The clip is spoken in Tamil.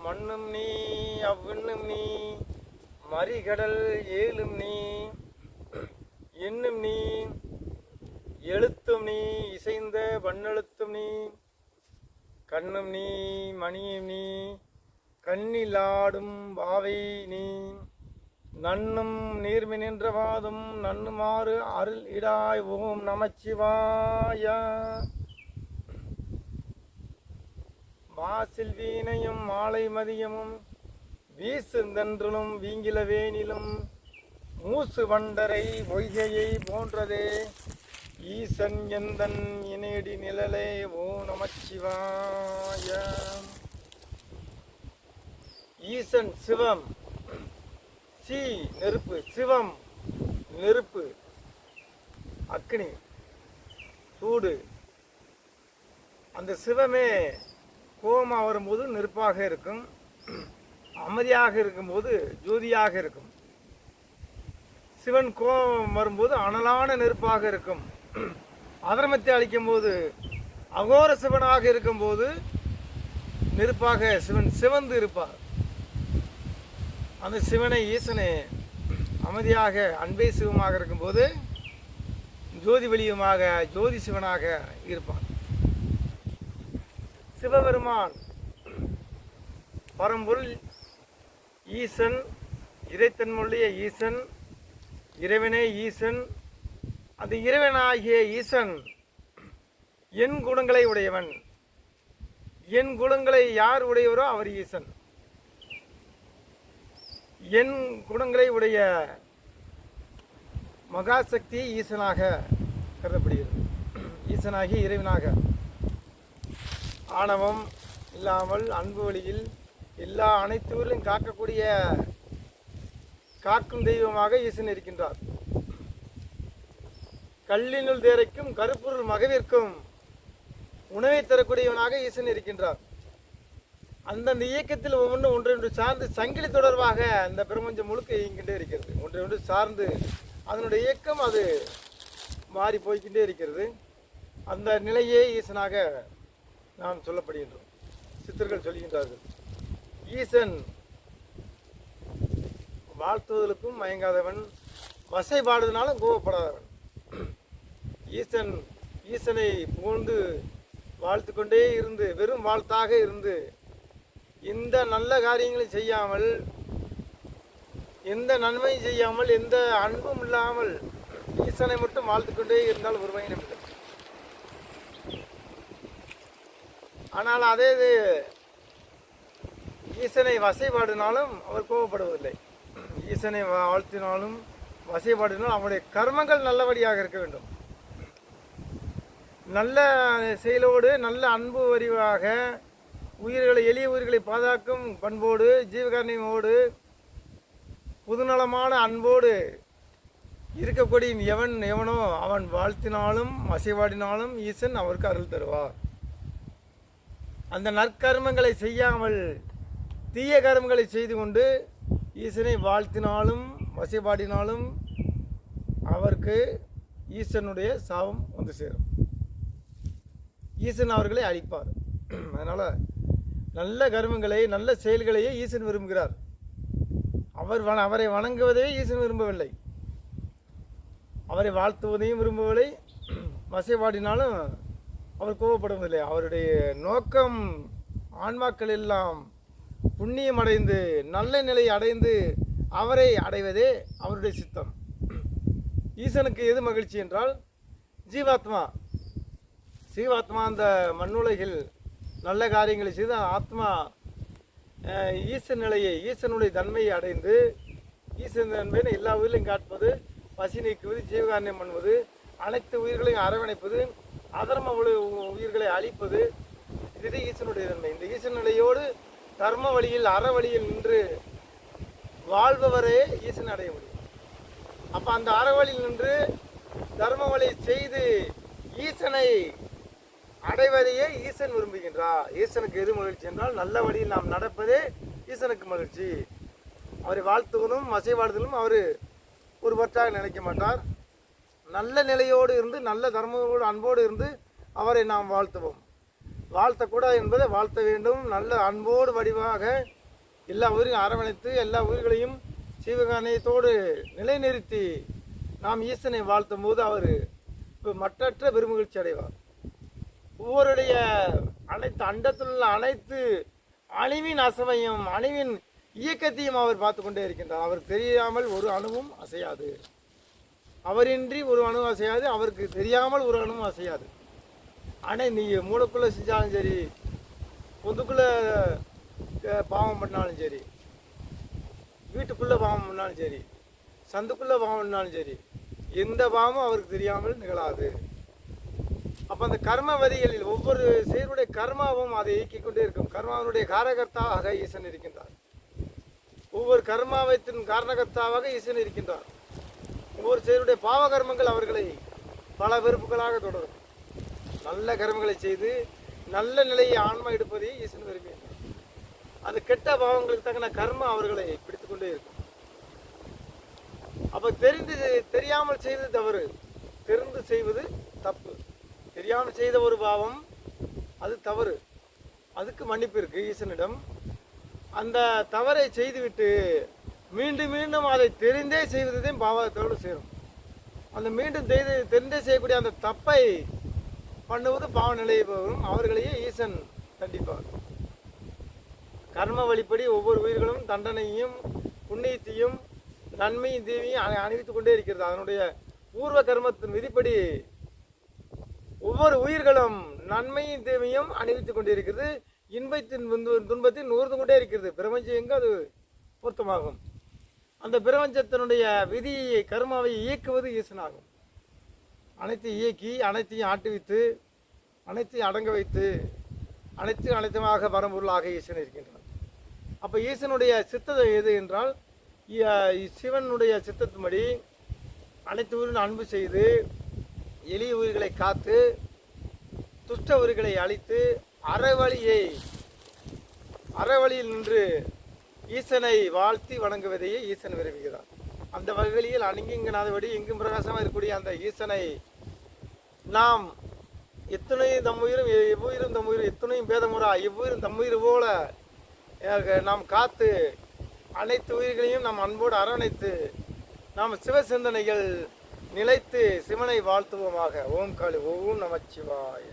மண்ணும் நீ அவ்விண்ணும் நீ மறிகடல் ஏழும் நீ என்னும் நீ எழுத்தும் நீ இசைந்த பண்ணெழுத்தும் நீ கண்ணும் நீ மணியும் நீ கண்ணிலாடும் பாவை நீ நன்னும் நீர்மி நின்றவாதும் நன்னுமாறு அருள் இடாய் ஓம் நமச்சிவாய. வாசில் வீணையும் மாலை மதியமும் வீசுந்தன்றலும் வீங்கில வேனிலும் மூசு வண்டரை பொய்கையை போன்றதே ஈசன் எந்தன் இணையடி நிழலே ஓம் நமச்சிவாய. ஈசன் சிவம், சி நெருப்பு, சிவம் நெருப்பு, அக்னி சூடு. அந்த சிவமே கோபமாக வரும்போது நெருப்பாக இருக்கும், அமைதியாக இருக்கும்போது ஜோதியாக இருக்கும். சிவன் கோபம் வரும்போது அனலான நெருப்பாக இருக்கும். அதர்மத்தை அழிக்கும் போது அகோர சிவனாக இருக்கும்போது நெருப்பாக சிவன் சிவந்து இருப்பார். அந்த சிவனை ஈசனை அமைதியாக அன்பே சிவமாக இருக்கும்போது ஜோதி வெளியுமாக ஜோதி சிவனாக இருப்பான். சிவபெருமான் பரம்பொருள் ஈசன், இறைத்தன்மையுடைய ஈசன், இறைவனே ஈசன். அந்த இறைவனாகிய ஈசன் என் குணங்களை உடையவன். என் குணங்களை யார் உடையவரோ அவர் ஈசன். என் குணங்களை உடைய மகாசக்தி ஈசனாக கருதப்படுகிறது. ஈசனாகி இறைவனாக ஆணவம் இல்லாமல் அன்பு வழியில் எல்லா அனைத்து ஊரிலும் காக்கக்கூடிய காக்கும் தெய்வமாக ஈசன் இருக்கின்றார். கல்லினுள் தேரைக்கும் கருப்பொருள் மகவிற்கும் உணவை தரக்கூடியவனாக ஈசன் இருக்கின்றார். அந்தந்த இயக்கத்தில் ஒன்றொன்று சார்ந்து சங்கிலி தொடர்பாக அந்த பிரபஞ்சம் முழுக்க இயங்கிட்டே இருக்கிறது. ஒன்றொன்று சார்ந்து அதனுடைய இயக்கம் அது மாறி போய்கிட்டே இருக்கிறது. அந்த நிலையே ஈசனாக நாம் சொல்லப்படுகின்றோம். சித்தர்கள் சொல்கின்றார்கள், ஈசன் வாழ்த்துவதற்கும் மயங்காதவன், வசைபாடுவதனாலும் கோபப்படாதவன். ஈசனை புகழ்ந்து வாழ்த்து கொண்டே இருந்து வெறும் வாழ்த்தாக இருந்து எந்த நல்ல காரியங்களை செய்யாமல், எந்த நன்மையும் செய்யாமல், எந்த அன்பும் இல்லாமல் ஈசனை மட்டும் வாழ்த்து கொண்டே இருந்தால் ஒரு பயனும் இல்லை. ஆனால் அதே ஈசனை வசைபாடினாலும் அவர் கோபப்படுவதில்லை. ஈசனை வாழ்த்தினாலும் வசைபாடினாலும் அவருடைய கர்மங்கள் நல்லபடியாக இருக்க வேண்டும். நல்ல செயலோடு நல்ல அன்பு வரிவாக உயிர்களை, எளிய உயிர்களை பாதுகாக்கும் பண்போடு, ஜீவகாரணியோடு, புதுநலமான அன்போடு இருக்கக்கூடிய எவனோ அவன் வாழ்த்தினாலும் வசைபாடினாலும் ஈசன் அவருக்கு அருள் தருவார். அந்த நற்கர்மங்களை செய்யாமல் தீய கர்மங்களை செய்து கொண்டு ஈசனை வாழ்த்தினாலும் வசைபாடினாலும் அவருக்கு ஈசனுடைய சாபம் வந்து சேரும். ஈசன் அவர்களை அழிப்பார். அதனால் நல்ல கர்மங்களை, நல்ல செயல்களையே ஈசன் விரும்புகிறார். அவரை வணங்குவதே ஈசன் விரும்பவில்லை. அவரை வாழ்த்துவதையும் விரும்பவில்லை. வசைபாடினாலும் அவர் கோபப்படுவதில்லை. அவருடைய நோக்கம் ஆன்மாக்கள் எல்லாம் புண்ணியம் அடைந்து நல்ல நிலை அடைந்து அவரை அடைவதே அவருடைய சித்தம். ஈசனுக்கு எது மகிழ்ச்சி என்றால் ஜீவாத்மா அந்த மண்ணுலகில் நல்ல காரியங்களை செய்து ஆத்மா ஈசன் நிலையை, ஈசனுடைய தன்மையை அடைந்து, ஈசன் தன்மையை எல்லா உயிர்களையும் காட்பது, பசி நீக்குவது, ஜீவகாரண்யம் பண்ணுவது, அனைத்து உயிர்களையும் அரவணைப்பது, அதர்ம உயிர்களை அழிப்பது, இது ஈசனுடைய தன்மை. இந்த ஈசன் நிலையோடு தர்ம வழியில் அற வழியில் நின்று வாழ்பவரே ஈசன் அடைய முடியும். அப்போ அந்த அறவழியில் நின்று தர்ம வழி செய்து ஈசனை அடைவதையே ஈசன் விரும்புகின்றார். ஈசனுக்கு எது மகிழ்ச்சி என்றால் நல்ல வழியில் நாம் நடப்பதே ஈசனுக்கு மகிழ்ச்சி. அவரை வாழ்த்துவதும் வசைபாடுதலும் அவர் ஒரு பற்றாக நினைக்க மாட்டார். நல்ல நிலையோடு இருந்து நல்ல தர்மத்தோடு அன்போடு இருந்து அவரை நாம் வாழ்த்துவோம். வாழ்த்தக்கூடாது என்பதை வாழ்த்த வேண்டும். நல்ல அன்போடு வடிவாக எல்லா உயிரையும் அரவணைத்து எல்லா உயிர்களையும் சிவகானயத்தோடு நிலைநிறுத்தி நாம் ஈசனை வாழ்த்தும் போது அவர் மற்றற்ற பெருமகிழ்ச்சி அடைவார். ஒவ்வொருடைய அனைத்து அண்டத்தில் உள்ள அனைத்து அணுவின் அசைவையும் அணுவின் இயக்கத்தையும் அவர் பார்த்து கொண்டே இருக்கின்றார். அவர் தெரியாமல் ஒரு அணுவும் அசையாது, அவரின்றி ஒரு அணு அசையாது, அவருக்கு தெரியாமல் ஒரு அணுவும் அசையாது. ஆனால் நீ மூளைக்குள்ளே செஞ்சாலும் சரி, பொந்துக்குள்ளே பாவம் பண்ணாலும் சரி, வீட்டுக்குள்ளே பாவம் பண்ணாலும் சரி, சந்துக்குள்ளே பாவம் பண்ணாலும் சரி, எந்த பாவமும் அவருக்கு தெரியாமல் நிகழாது. அப்போ அந்த கர்மவதிகளில் ஒவ்வொரு செயலுடைய கர்மாவும் அதை இயக்கிக் கொண்டே இருக்கும். கர்மாவனுடைய காரகர்த்தாவாக ஈசன் இருக்கின்றார். ஒவ்வொரு கர்மாவத்தின் காரணகர்த்தாவாக ஈசன் இருக்கின்றார். ஒவ்வொரு செயலுடைய பாவ கர்மங்கள் அவர்களை பல வெறுப்புகளாக தொடரும். நல்ல கர்மங்களை செய்து நல்ல நிலையை ஆன்மா எடுப்பதை ஈசன் விரும்புகின்றார். அந்த கெட்ட பாவங்களுக்கு தக்கன கர்மம் அவர்களை பிடித்து கொண்டே இருக்கும். அப்போ தெரியாமல் செய்வது தவறு, தெரிந்து செய்வது தப்பு. தெரியாமல் செய்த ஒரு பாவம் அது தவறு, அதுக்கு மன்னிப்பு இருக்கு ஈசனிடம். அந்த தவறை செய்துவிட்டு மீண்டும் மீண்டும் அதை தெரிந்தே செய்வதையும் பாவத்தோடு சேரும். அந்த மீண்டும் தெரிந்தே செய்யக்கூடிய அந்த தப்பை பண்ணுவது பாவ நிலையை வரும். அவர்களையே ஈசன் தண்டிப்பார். கர்ம வழிப்படி ஒவ்வொரு உயிர்களும் தண்டனையும் புண்ணியத்தையும் நன்மையும் தீமையும் அணிவித்துக் கொண்டே இருக்கிறது. அதனுடைய பூர்வ கர்மத்தின் விதிப்படி ஒவ்வொரு உயிர்களும் நன்மையும் தீமையும் அணிவித்துக் கொண்டிருக்கிறது. இன்பத்தின் துன்பத்தில் நுகர்ந்து கொண்டே இருக்கிறது. பிரபஞ்சம் எங்கு அது பொருத்தமாகும். அந்த பிரபஞ்சத்தினுடைய விதியை கர்மாவை இயக்குவது ஈசனாகும். அனைத்தையும் இயக்கி அனைத்தையும் ஆட்டுவித்து அனைத்தையும் அடங்க வைத்து அனைத்துமாக பரம்பொருளாக ஈசன் இருக்கின்றான். அப்போ ஈசனுடைய சித்தம் எது என்றால், சிவனுடைய சித்தத்தின்படி அனைத்து உயிரின் அன்பு செய்து எளிய உயிர்களை காத்து துஷ்ட உயிர்களை அழித்து அறவழியில் நின்று ஈசனை வாழ்த்தி வணங்குவதையே ஈசன் விரும்புகிறார். அந்த வகையில் அணுங்கிங்கனாதபடி எங்கும் பிரகாசமாக இருக்கக்கூடிய அந்த ஈசனை நாம் எத்தனையும் தம்முயிரும் எவ்வுயிரும் தம்முயிரும் எத்தனையும் பேதமுறா எவ்வுயிரும் தம்முயிர் போல நாம் காத்து அனைத்து உயிர்களையும் நாம் அன்போடு அரவணைத்து நாம் சிவ சிந்தனைகள் நிலைத்து சிவனை வாழ்த்துவோமாக. ஓம் காளி ஓம் நமச்சிவாய.